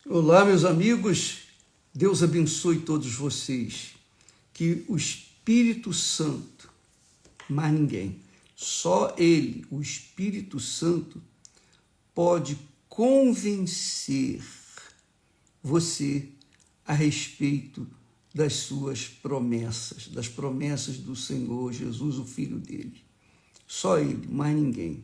Olá, meus amigos, Deus abençoe todos vocês, que o Espírito Santo, mais ninguém, só Ele, o Espírito Santo, pode convencer você a respeito das suas promessas, das promessas do Senhor Jesus, o Filho dele. Só Ele, mais ninguém.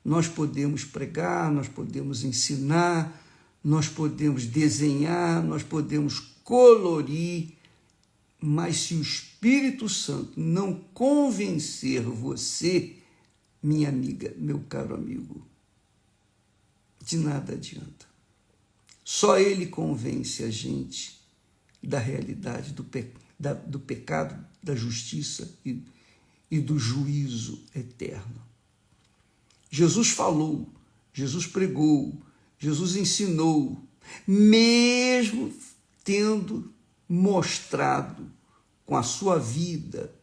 Nós podemos pregar, nós podemos ensinar, nós podemos desenhar, nós podemos colorir, mas se o Espírito Santo não convencer você, minha amiga, meu caro amigo, de nada adianta. Só Ele convence a gente da realidade do pecado, da justiça e do juízo eterno. Jesus falou, Jesus pregou, Jesus ensinou, mesmo tendo mostrado com a sua vida,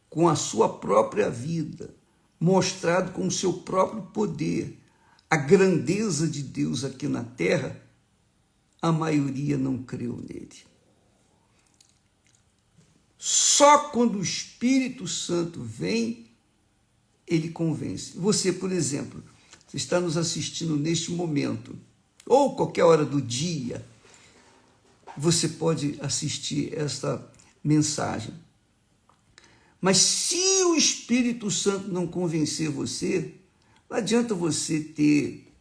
com a sua própria vida, mostrado com o seu próprio poder, a grandeza de Deus aqui na terra, a maioria não creu nele. Só quando o Espírito Santo vem, ele convence. Você, por exemplo, você está nos assistindo neste momento, ou qualquer hora do dia, você pode assistir esta mensagem. Mas se o Espírito Santo não convencer você, não adianta você ter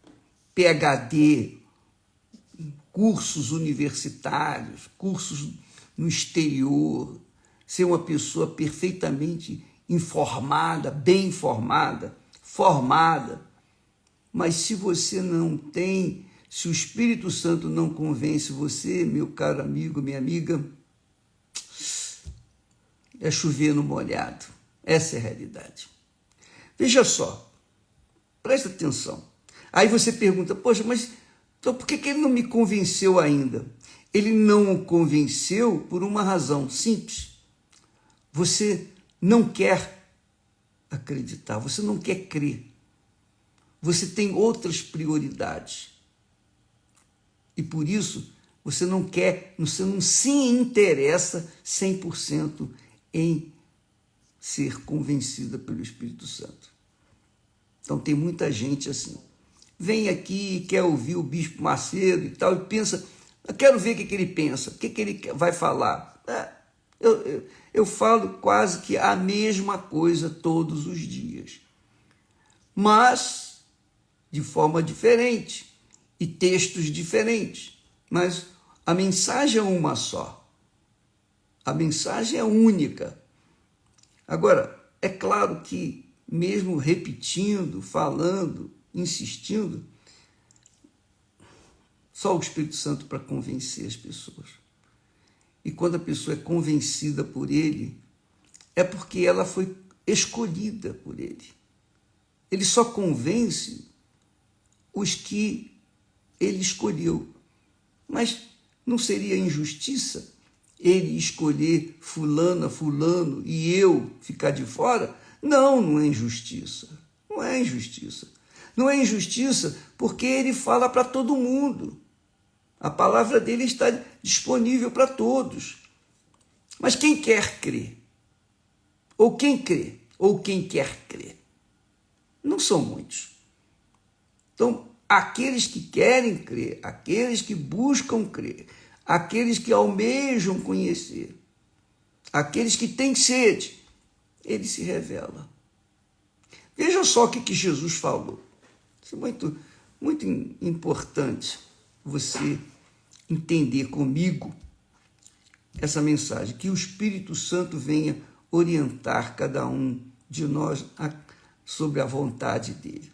PhD, cursos universitários, cursos no exterior, ser uma pessoa perfeitamente informada, bem informada, formada. Mas se você não tem, se o Espírito Santo não convence você, meu caro amigo, minha amiga, é chover no molhado. Essa é a realidade. Veja só, presta atenção. Aí você pergunta, poxa, mas então por que ele não me convenceu ainda? Ele não o convenceu por uma razão simples. Você não quer acreditar, você não quer crer. Você tem outras prioridades. E por isso, você não se interessa 100% em ser convencida pelo Espírito Santo. Então tem muita gente assim. Vem aqui, quer ouvir o Bispo Macedo e tal, e pensa, eu quero ver o que ele pensa, o que ele vai falar. Eu falo quase que a mesma coisa todos os dias. Mas de forma diferente e textos diferentes, mas a mensagem é uma só. A mensagem é única. Agora, é claro que mesmo repetindo, falando, insistindo, só o Espírito Santo para convencer as pessoas. E quando a pessoa é convencida por ele, é porque ela foi escolhida por ele. Ele só convence os que ele escolheu. Mas não seria injustiça ele escolher fulana, fulano e eu ficar de fora? Não, não é injustiça. Não é injustiça. Não é injustiça porque ele fala para todo mundo. A palavra dele está disponível para todos. Mas quem quer crer? Ou quem crê? Ou quem quer crer? Não são muitos. Então, aqueles que querem crer, aqueles que buscam crer, aqueles que almejam conhecer, aqueles que têm sede, ele se revela. Veja só o que Jesus falou. Isso é muito importante você entender comigo essa mensagem, que o Espírito Santo venha orientar cada um de nós sobre a vontade dele.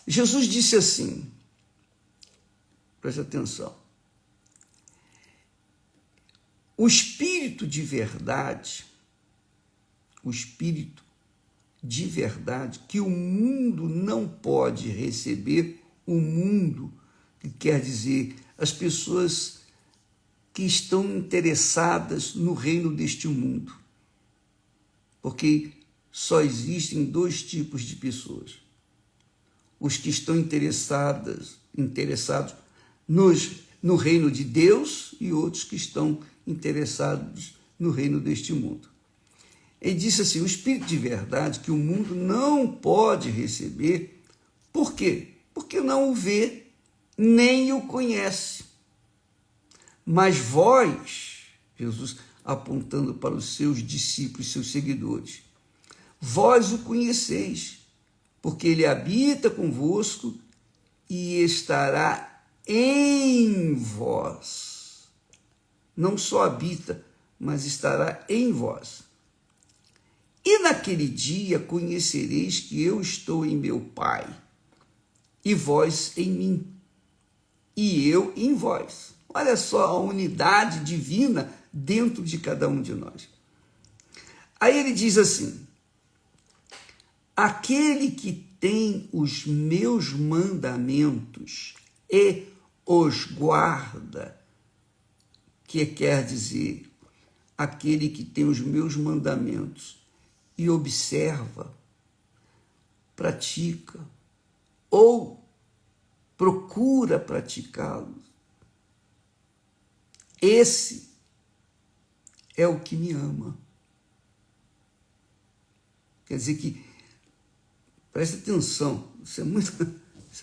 Jesus disse assim, preste atenção, o Espírito de verdade, que o mundo não pode receber, o mundo, que quer dizer as pessoas que estão interessadas no reino deste mundo, porque só existem dois tipos de pessoas. os que estão interessados no reino de Deus e outros que estão interessados no reino deste mundo. Ele disse assim, o Espírito de verdade que o mundo não pode receber. Por quê? Porque não o vê, nem o conhece. Mas vós, Jesus apontando para os seus discípulos, seus seguidores, vós o conheceis, porque ele habita convosco e estará em vós. Não só habita, mas estará em vós. E naquele dia conhecereis que eu estou em meu Pai, e vós em mim, e eu em vós. Olha só a unidade divina dentro de cada um de nós. Aí ele diz assim, aquele que tem os meus mandamentos e os guarda, que quer dizer, aquele que tem os meus mandamentos e observa, pratica ou procura praticá-los, esse é o que me ama. Quer dizer que, preste atenção, isso é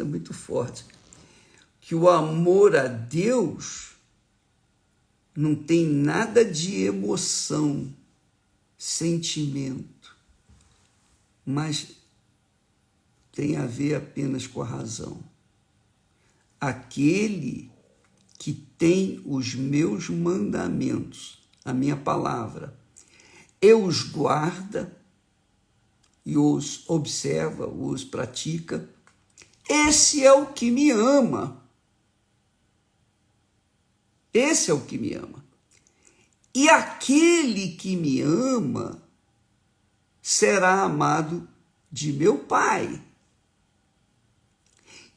muito forte, que o amor a Deus não tem nada de emoção, sentimento, mas tem a ver apenas com a razão. Aquele que tem os meus mandamentos, a minha palavra, e os guarda, e os observa, os pratica, esse é o que me ama. Esse é o que me ama. E aquele que me ama será amado de meu Pai.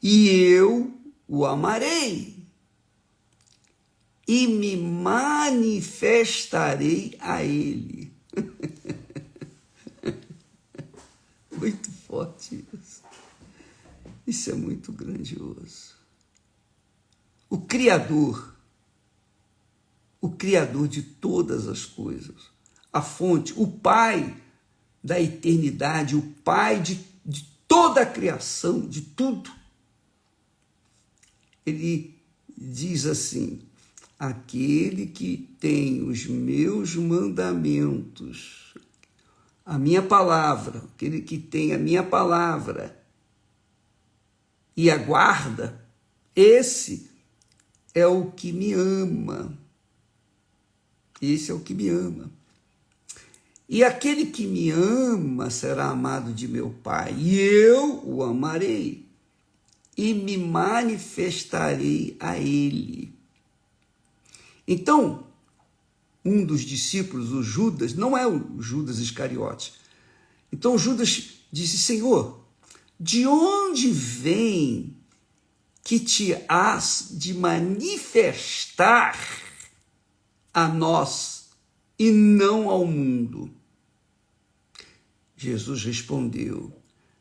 E eu o amarei e me manifestarei a ele. Muito forte isso. Isso é muito grandioso. O Criador de todas as coisas, a fonte, o Pai da eternidade, o Pai de toda a criação, de tudo. Ele diz assim, aquele que tem os meus mandamentos, a minha palavra, aquele que tem a minha palavra e aguarda, esse é o que me ama. Esse é o que me ama. E aquele que me ama será amado de meu Pai, e eu o amarei e me manifestarei a ele. Então, um dos discípulos, o Judas, não é o Judas Iscariotes. Então Judas disse, Senhor, de onde vem que te has de manifestar a nós e não ao mundo? Jesus respondeu,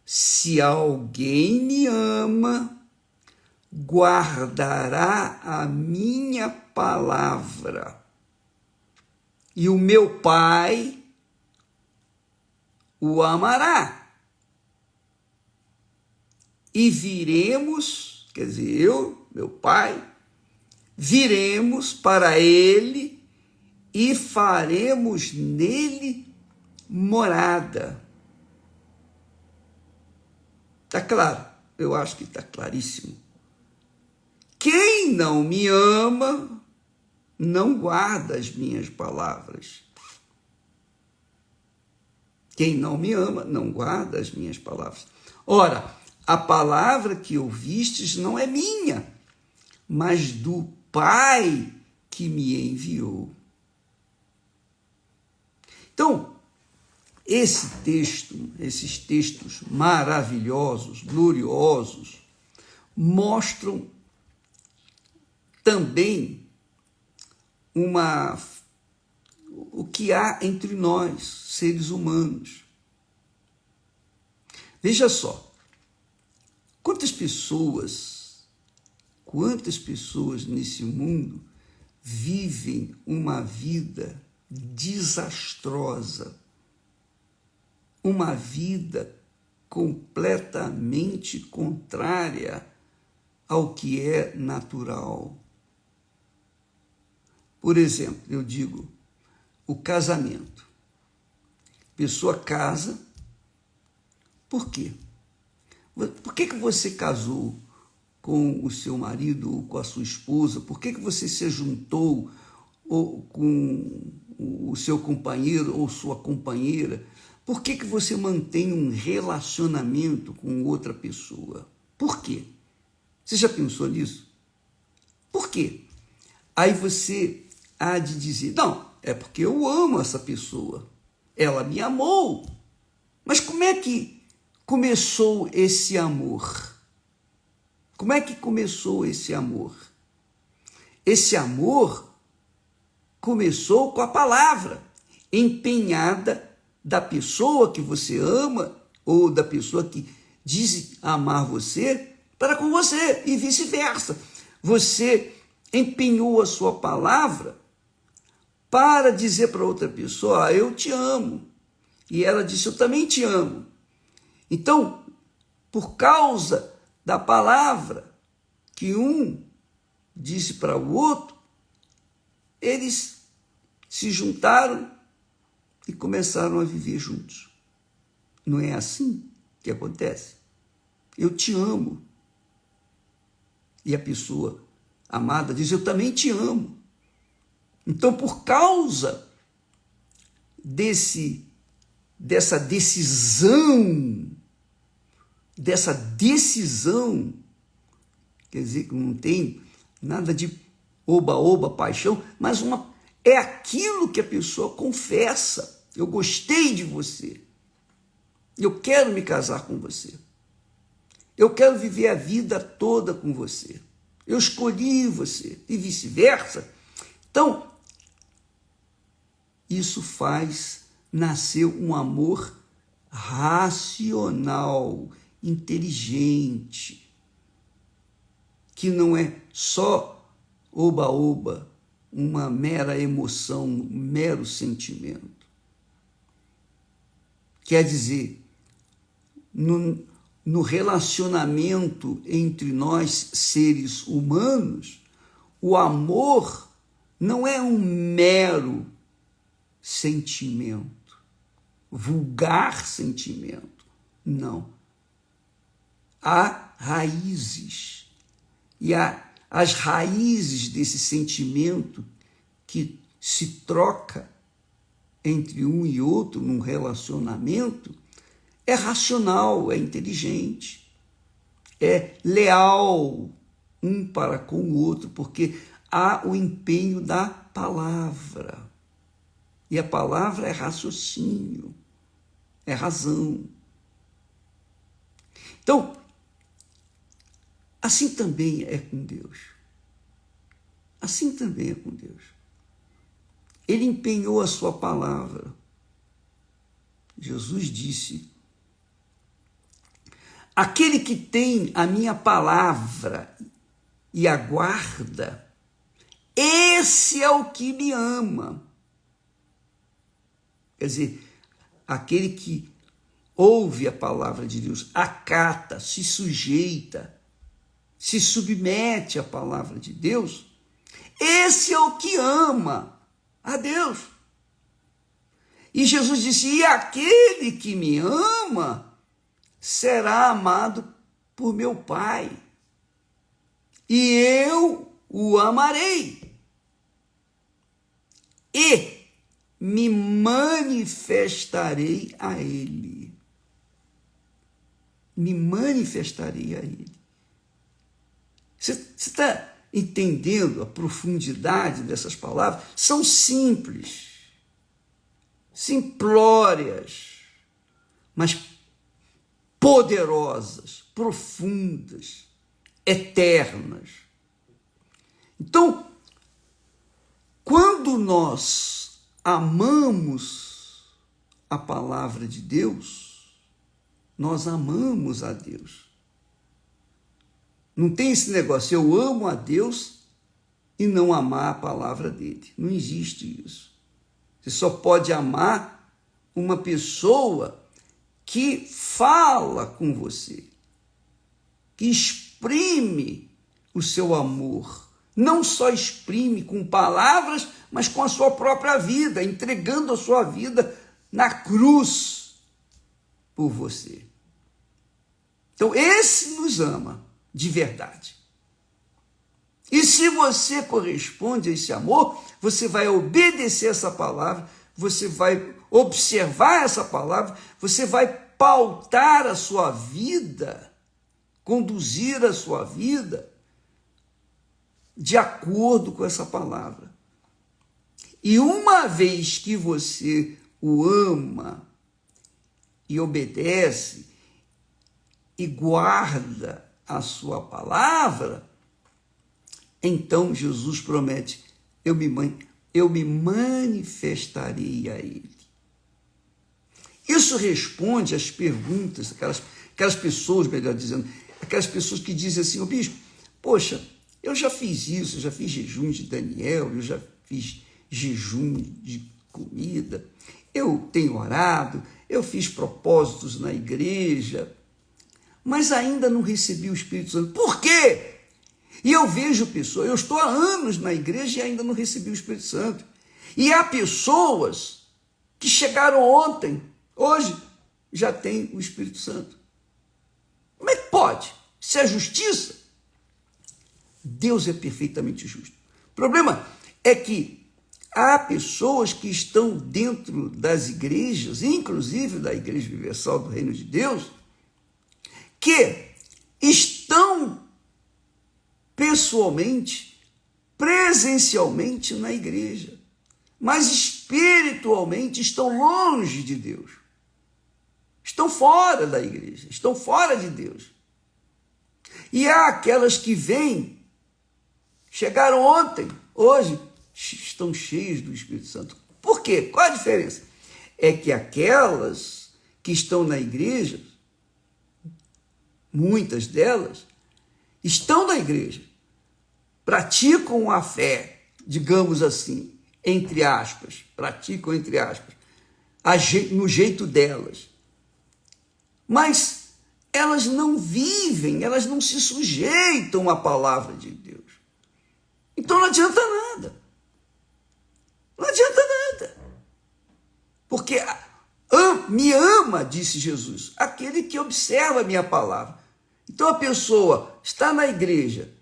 se alguém me ama, guardará a minha palavra, e o meu Pai o amará. E viremos, quer dizer, eu, meu Pai, viremos para ele e faremos nele morada. Está claro? Eu acho que está claríssimo. Quem não me ama, não guarda as minhas palavras. Quem não me ama, não guarda as minhas palavras. Ora, a palavra que ouvistes não é minha, mas do Pai que me enviou. Então, esses textos maravilhosos, gloriosos, mostram também o que há entre nós, seres humanos. Veja só, quantas pessoas nesse mundo vivem uma vida desastrosa, uma vida completamente contrária ao que é natural. Por exemplo, eu digo, o casamento. A pessoa casa, por quê? Por que você casou com o seu marido ou com a sua esposa? Por que você se juntou com o seu companheiro ou sua companheira? Por que você mantém um relacionamento com outra pessoa? Por quê? Você já pensou nisso? Por quê? Aí você há de dizer, não, é porque eu amo essa pessoa. Ela me amou. Mas como é que começou esse amor? Como é que começou esse amor? Esse amor começou com a palavra empenhada da pessoa que você ama ou da pessoa que diz amar você para com você e vice-versa. Você empenhou a sua palavra para dizer para outra pessoa, eu te amo. E ela disse, eu também te amo. Então, por causa da palavra que um disse para o outro, eles se juntaram e começaram a viver juntos. Não é assim que acontece? Eu te amo. E a pessoa amada diz, eu também te amo. Então, por causa dessa decisão, quer dizer que não tem nada de oba-oba, paixão, mas é aquilo que a pessoa confessa. Eu gostei de você. Eu quero me casar com você. Eu quero viver a vida toda com você. Eu escolhi você e vice-versa. Então, isso faz nascer um amor racional, inteligente, que não é só oba-oba, uma mera emoção, um mero sentimento. Quer dizer, no relacionamento entre nós, seres humanos, o amor não é um mero sentimento, vulgar sentimento. Não. Há raízes. E as raízes desse sentimento que se troca entre um e outro num relacionamento é racional, é inteligente, é leal um para com o outro, porque há o empenho da palavra. E a palavra é raciocínio, é razão. Então, assim também é com Deus. Assim também é com Deus. Ele empenhou a sua palavra. Jesus disse, aquele que tem a minha palavra e aguarda, esse é o que me ama. Quer dizer, aquele que ouve a palavra de Deus, acata, se sujeita, se submete à palavra de Deus, esse é o que ama a Deus. E Jesus disse, e aquele que me ama será amado por meu Pai, e eu o amarei, e me manifestarei a ele. Me manifestarei a ele. Você está entendendo a profundidade dessas palavras? São simples, simplórias, mas poderosas, profundas, eternas. Então, quando nós amamos a palavra de Deus, nós amamos a Deus. Não tem esse negócio, eu amo a Deus e não amar a palavra dele. Não existe isso. Você só pode amar uma pessoa que fala com você, que exprime o seu amor. Não só exprime com palavras, mas com a sua própria vida, entregando a sua vida na cruz por você. Então, esse nos ama de verdade. E se você corresponde a esse amor, você vai obedecer essa palavra, você vai observar essa palavra, você vai pautar a sua vida, conduzir a sua vida de acordo com essa palavra. E uma vez que você o ama e obedece e guarda a sua palavra, então Jesus promete, eu me manifestarei a ele. Isso responde às perguntas, aquelas pessoas, melhor dizendo, aquelas pessoas que dizem assim, bispo, poxa, eu já fiz isso, eu já fiz jejum de Daniel, eu já fiz jejum de comida, eu tenho orado, eu fiz propósitos na igreja, mas ainda não recebi o Espírito Santo. Por quê? E eu vejo pessoas, eu estou há anos na igreja e ainda não recebi o Espírito Santo. E há pessoas que chegaram ontem, hoje, já têm o Espírito Santo. Como é que pode? Isso é justiça? Deus é perfeitamente justo. O problema é que há pessoas que estão dentro das igrejas, inclusive da Igreja Universal do Reino de Deus, que estão pessoalmente, presencialmente na igreja, mas espiritualmente estão longe de Deus. Estão fora da igreja, estão fora de Deus. E há aquelas que vêm, chegaram ontem, hoje, estão cheias do Espírito Santo. Por quê? Qual a diferença? É que aquelas que estão na igreja, muitas delas, estão na igreja, praticam a fé, digamos assim, entre aspas, praticam entre aspas, no jeito delas. Mas elas não vivem, elas não se sujeitam à palavra de Deus. Então não adianta nada. Não adianta nada. Porque me ama, disse Jesus, aquele que observa a minha palavra. Então a pessoa está na igreja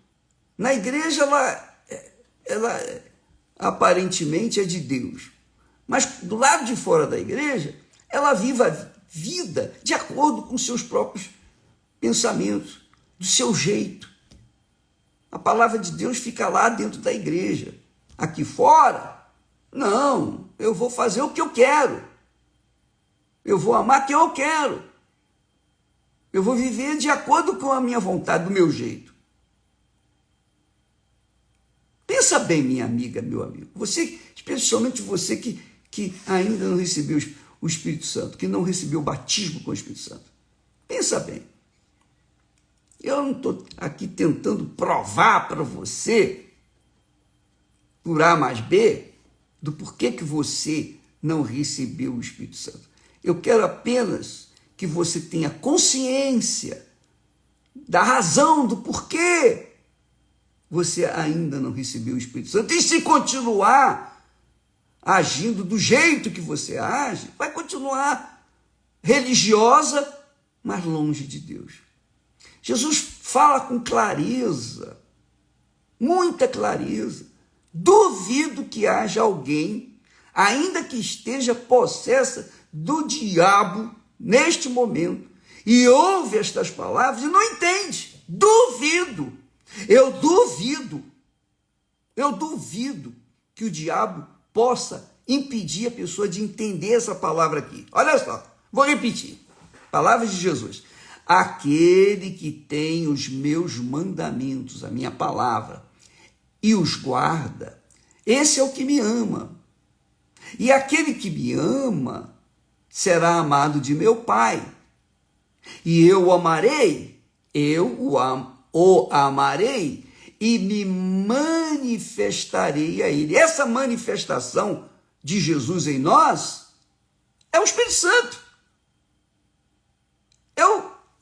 ela aparentemente é de Deus, mas do lado de fora da igreja, ela vive a vida de acordo com seus próprios pensamentos, do seu jeito. A palavra de Deus fica lá dentro da igreja. Aqui fora, não, eu vou fazer o que eu quero, eu vou amar quem eu quero, eu vou viver de acordo com a minha vontade, do meu jeito. Pensa bem, minha amiga, meu amigo, você, especialmente você que ainda não recebeu o Espírito Santo, que não recebeu o batismo com o Espírito Santo. Pensa bem. Eu não estou aqui tentando provar para você, por A mais B, do porquê que você não recebeu o Espírito Santo. Eu quero apenas que você tenha consciência da razão, do porquê você ainda não recebeu o Espírito Santo. E se continuar agindo do jeito que você age, vai continuar religiosa, mas longe de Deus. Jesus fala com clareza, muita clareza. Duvido que haja alguém, ainda que esteja possessa do diabo neste momento, e ouve estas palavras e não entende. Duvido. Eu duvido que o diabo possa impedir a pessoa de entender essa palavra aqui. Olha só, vou repetir. Palavras de Jesus. Aquele que tem os meus mandamentos, a minha palavra, e os guarda, esse é o que me ama. E aquele que me ama será amado de meu Pai. E eu o amarei, eu o o amarei e me manifestarei a ele. Essa manifestação de Jesus em nós é o Espírito Santo.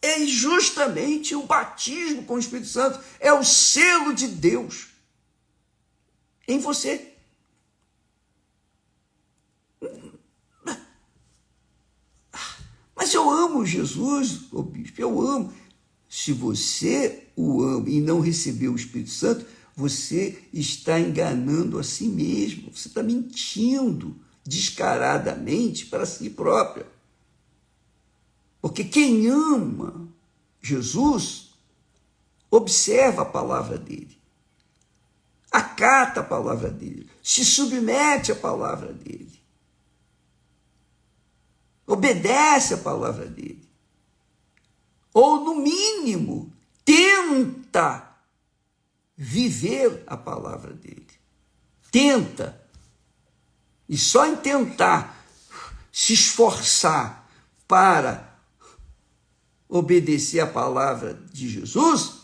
É justamente o batismo com o Espírito Santo. É o selo de Deus em você. Mas eu amo Jesus, ô bispo, eu amo. Se você o ama e não recebeu o Espírito Santo, você está enganando a si mesmo. Você está mentindo descaradamente para si próprio. Porque quem ama Jesus, observa a palavra dele, acata a palavra dele, se submete à palavra dele, obedece à palavra dele, ou no mínimo tenta viver a palavra dele. Tenta. E só em tentar se esforçar para obedecer a palavra de Jesus,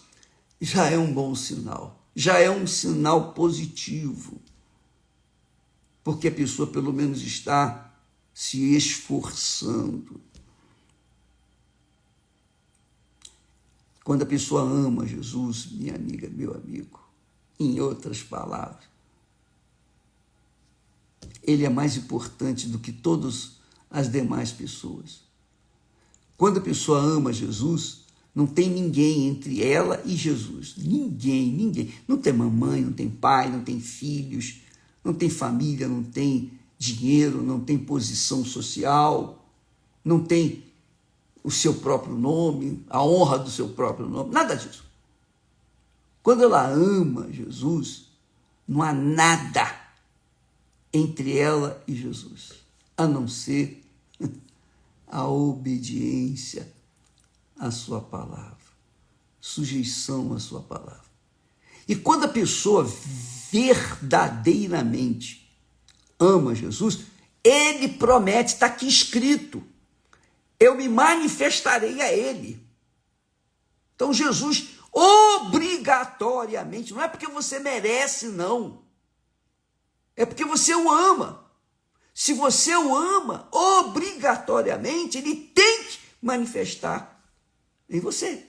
já é um bom sinal, já é um sinal positivo, porque a pessoa pelo menos está se esforçando. Quando a pessoa ama Jesus, minha amiga, meu amigo, em outras palavras, ele é mais importante do que todas as demais pessoas. Quando a pessoa ama Jesus, não tem ninguém entre ela e Jesus. Ninguém. Não tem mamãe, não tem pai, não tem filhos, não tem família, não tem dinheiro, não tem posição social, não tem o seu próprio nome, a honra do seu próprio nome, nada disso. Quando ela ama Jesus, não há nada entre ela e Jesus, a não ser a obediência à sua palavra, sujeição à sua palavra. E quando a pessoa verdadeiramente ama Jesus, ele promete, está aqui escrito, eu me manifestarei a ele. Então Jesus, obrigatoriamente, não é porque você merece, não, é porque você o ama. Se você o ama, obrigatoriamente, ele tem que manifestar em você.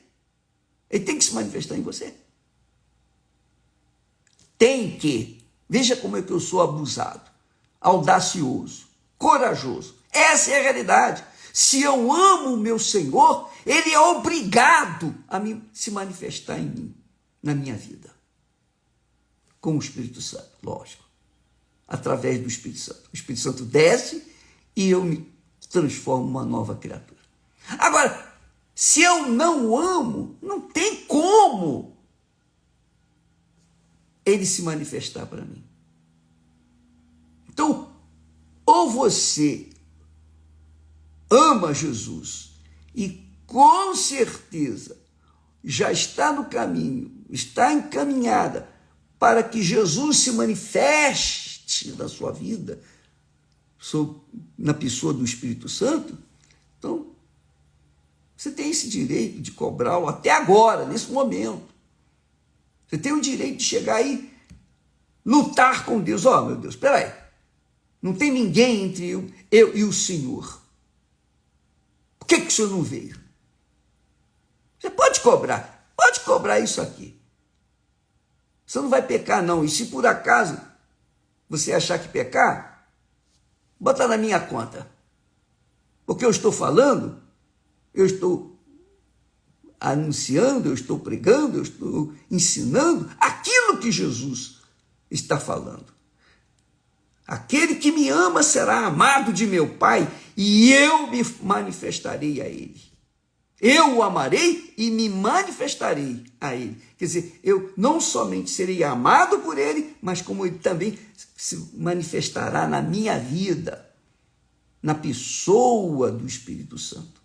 Ele tem que se manifestar em você. Tem que. Veja como é que eu sou abusado, audacioso, corajoso. Essa é a realidade. Se eu amo o meu Senhor, ele é obrigado a se manifestar em mim, na minha vida. Com o Espírito Santo, lógico. Através do Espírito Santo. O Espírito Santo desce e eu me transformo uma nova criatura. Agora, se eu não o amo, não tem como ele se manifestar para mim. Então, ou você ama Jesus e com certeza já está no caminho, está encaminhada para que Jesus se manifeste na sua vida, na pessoa do Espírito Santo, então você tem esse direito de cobrar até agora, nesse momento. Você tem o direito de chegar aí, lutar com Deus. Ó, meu Deus, espera aí. Não tem ninguém entre eu e o Senhor. Por que o Senhor não veio? Você pode cobrar isso aqui. Você não vai pecar, não. E se por acaso você achar que pecar, bota na minha conta. Porque eu estou falando, eu estou anunciando, eu estou pregando, eu estou ensinando aquilo que Jesus está falando. Aquele que me ama será amado de meu Pai e eu me manifestarei a ele. Eu o amarei e me manifestarei a ele. Quer dizer, eu não somente serei amado por ele, mas como ele também se manifestará na minha vida, na pessoa do Espírito Santo.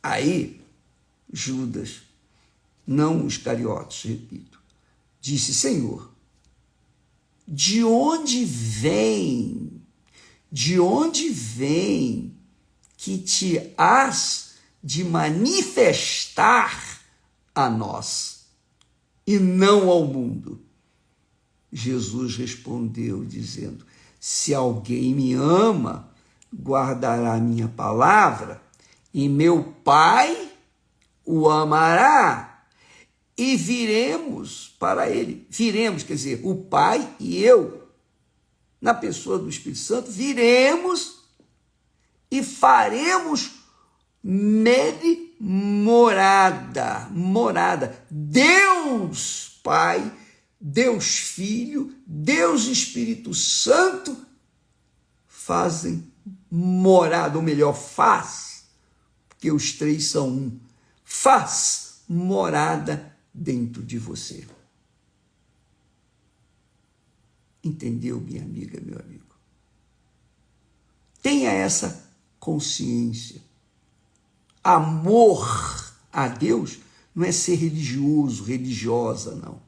Aí, Judas, não os cariotes, repito, disse: Senhor, de onde vem que te has de manifestar a nós e não ao mundo. Jesus respondeu dizendo: se alguém me ama, guardará a minha palavra, e meu Pai o amará, e viremos para ele. Viremos, quer dizer, o Pai e eu, na pessoa do Espírito Santo, viremos e faremos nele morada. Deus Pai, Deus Filho, Deus Espírito Santo fazem morada, ou melhor, faz, porque os três são um, faz morada dentro de você. Entendeu, minha amiga, meu amigo? Tenha essa consciência. Amor a Deus não é ser religioso, religiosa, não.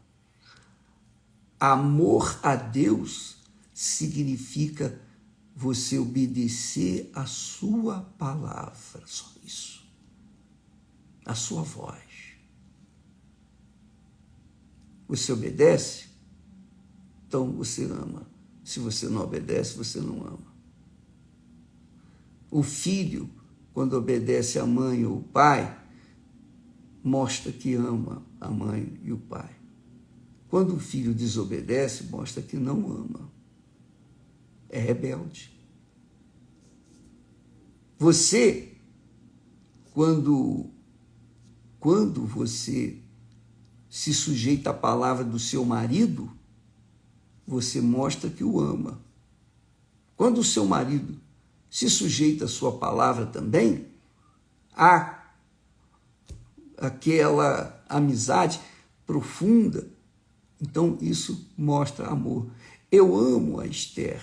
Amor a Deus significa você obedecer a sua palavra, só isso. A sua voz. Você obedece? Então você ama. Se você não obedece, você não ama. O filho, quando obedece a mãe ou o pai, mostra que ama a mãe e o pai. Quando o filho desobedece, mostra que não ama. É rebelde. Você, quando você se sujeita à palavra do seu marido, você mostra que o ama. Quando o seu marido se sujeita à sua palavra também, há aquela amizade profunda. Então, isso mostra amor. Eu amo a Esther.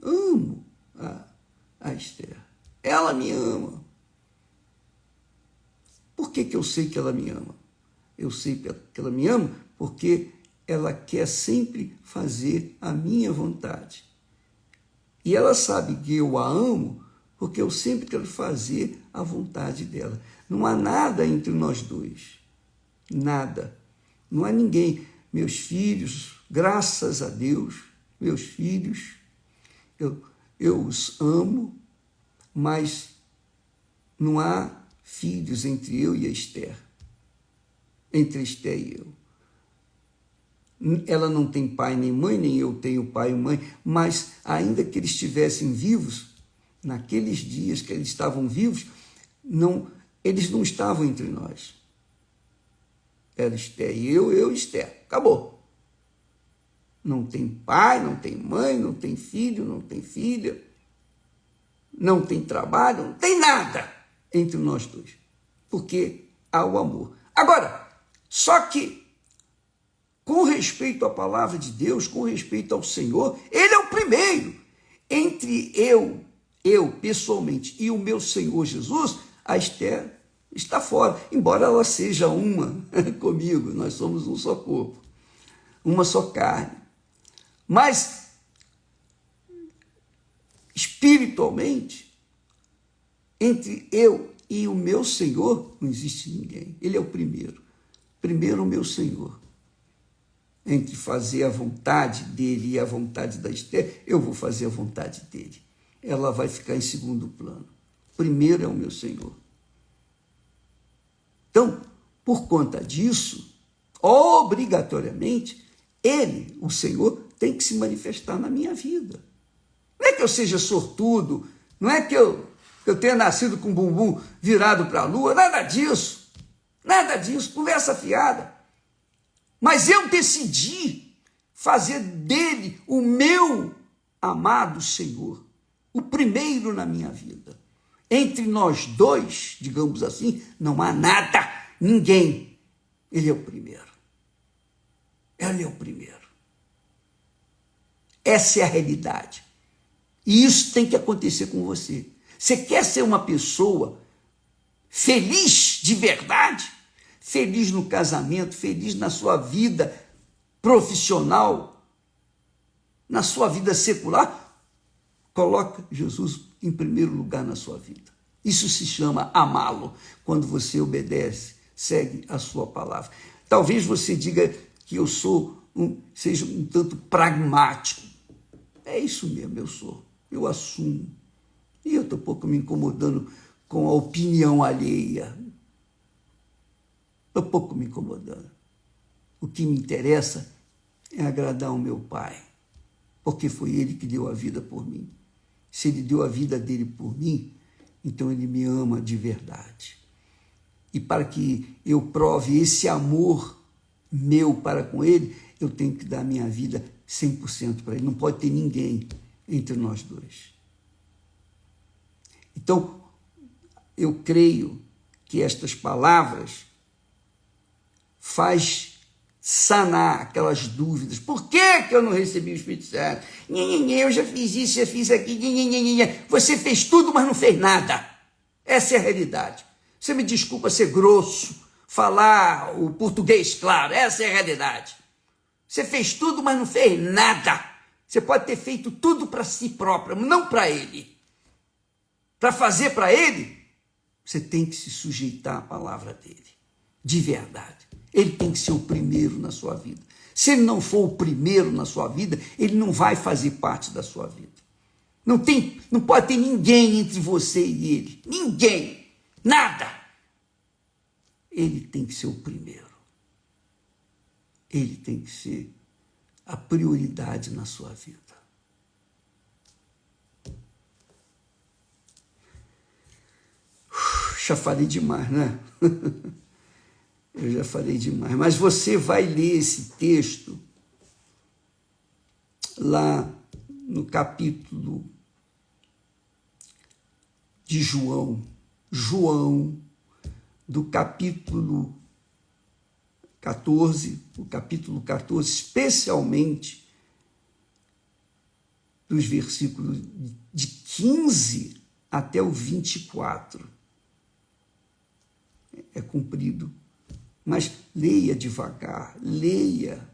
Amo a Esther. Ela me ama. Por que eu sei que ela me ama? Eu sei que ela me ama porque ela quer sempre fazer a minha vontade. E ela sabe que eu a amo porque eu sempre quero fazer a vontade dela. Não há nada entre nós dois. Nada. Não há ninguém. Meus filhos, graças a Deus, meus filhos, eu os amo, mas não há filhos entre eu e a Esther. Entre a Esther e eu. Ela não tem pai nem mãe, nem eu tenho pai e mãe, mas ainda que eles estivessem vivos, naqueles dias que eles estavam vivos, eles não estavam entre nós. Era Esther e eu e Esther. Acabou. Não tem pai, não tem mãe, não tem filho, não tem filha, não tem trabalho, não tem nada entre nós dois, porque há o amor. Agora, só que com respeito à palavra de Deus, com respeito ao Senhor, Ele é o primeiro. Entre eu pessoalmente, e o meu Senhor Jesus, a Esther está fora, embora ela seja uma comigo, nós somos um só corpo, uma só carne. Mas, espiritualmente, entre eu e o meu Senhor, não existe ninguém. Ele é o primeiro. Primeiro o meu Senhor. Entre fazer a vontade dele e a vontade da Esther, eu vou fazer a vontade dele. Ela vai ficar em segundo plano. Primeiro é o meu Senhor. Então, por conta disso, obrigatoriamente, ele, o Senhor, tem que se manifestar na minha vida. Não é que eu seja sortudo, não é que eu tenha nascido com o bumbum virado para a lua, nada disso, conversa fiada. Mas eu decidi fazer dele o meu amado Senhor, o primeiro na minha vida. Entre nós dois, digamos assim, não há nada, ninguém. Ele é o primeiro. Ele é o primeiro. Essa é a realidade. E isso tem que acontecer com você. Você quer ser uma pessoa feliz de verdade? Feliz no casamento, feliz na sua vida profissional, na sua vida secular? Coloca Jesus em primeiro lugar na sua vida. Isso se chama amá-lo. Quando você obedece segue a sua palavra. Talvez você diga que eu seja um tanto pragmático. É isso mesmo, eu sou. Eu assumo. E eu estou pouco me incomodando com a opinião alheia. Estou pouco me incomodando. O que me interessa é agradar ao meu Pai, porque foi Ele que deu a vida por mim. Se Ele deu a vida dele por mim, então Ele me ama de verdade. E para que eu prove esse amor meu para com Ele, eu tenho que dar minha vida 100% para Ele. Não pode ter ninguém entre nós dois. Então, eu creio que estas palavras faz sanar aquelas dúvidas. Por que eu não recebi o Espírito Santo? Eu já fiz isso, já fiz aquilo. Você fez tudo, mas não fez nada. Essa é a realidade. Você me desculpa ser grosso, falar o português claro. Essa é a realidade. Você fez tudo, mas não fez nada. Você pode ter feito tudo para si próprio, não para Ele. Para fazer para Ele, você tem que se sujeitar à palavra dEle. De verdade. Ele tem que ser o primeiro na sua vida. Se ele não for o primeiro na sua vida, ele não vai fazer parte da sua vida. Não pode ter ninguém entre você e ele. Ninguém. Nada. Ele tem que ser o primeiro. Ele tem que ser a prioridade na sua vida. Já falei demais, né? Eu já falei demais. Mas você vai ler esse texto lá no capítulo de João. João, do capítulo 14, o capítulo 14, especialmente dos versículos de 15 até o 24. É comprido, mas leia devagar, leia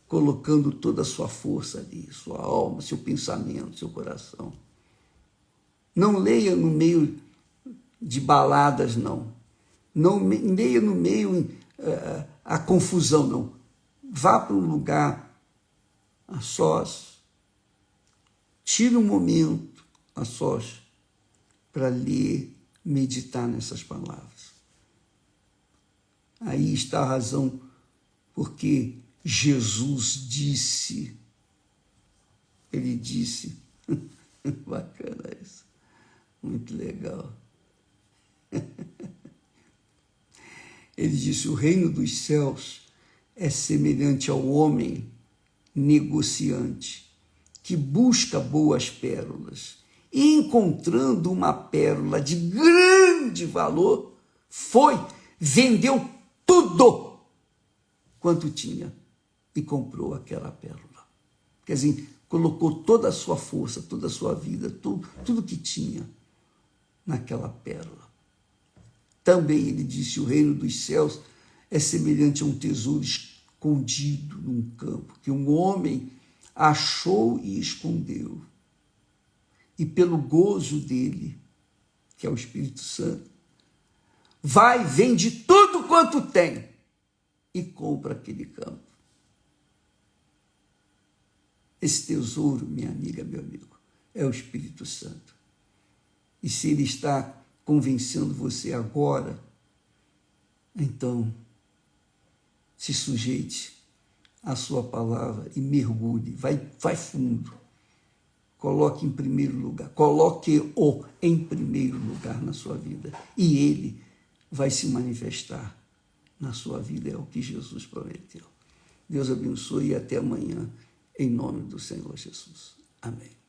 colocando toda a sua força ali, sua alma, seu pensamento, seu coração. Não leia no meio de baladas, não. Não leia no meio a confusão, não. Vá para um lugar a sós, tire um momento a sós para ler, meditar nessas palavras. Aí está a razão porque Jesus disse, ele disse, bacana isso, muito legal. Ele disse, o reino dos céus é semelhante ao homem negociante que busca boas pérolas e, encontrando uma pérola de grande valor, vendeu tudo quanto tinha e comprou aquela pérola. Quer dizer, colocou toda a sua força, toda a sua vida, tudo que tinha naquela pérola. Também ele disse, o reino dos céus é semelhante a um tesouro escondido num campo, que um homem achou e escondeu. E pelo gozo dele, que é o Espírito Santo, vai, vende tudo quanto tem e compra aquele campo. Esse tesouro, minha amiga, meu amigo, é o Espírito Santo. E se ele está convencendo você agora, então se sujeite à sua palavra e mergulhe, vai fundo. Coloque em primeiro lugar, coloque-o em primeiro lugar na sua vida. E ele vai se manifestar na sua vida, é o que Jesus prometeu. Deus abençoe e até amanhã, em nome do Senhor Jesus. Amém.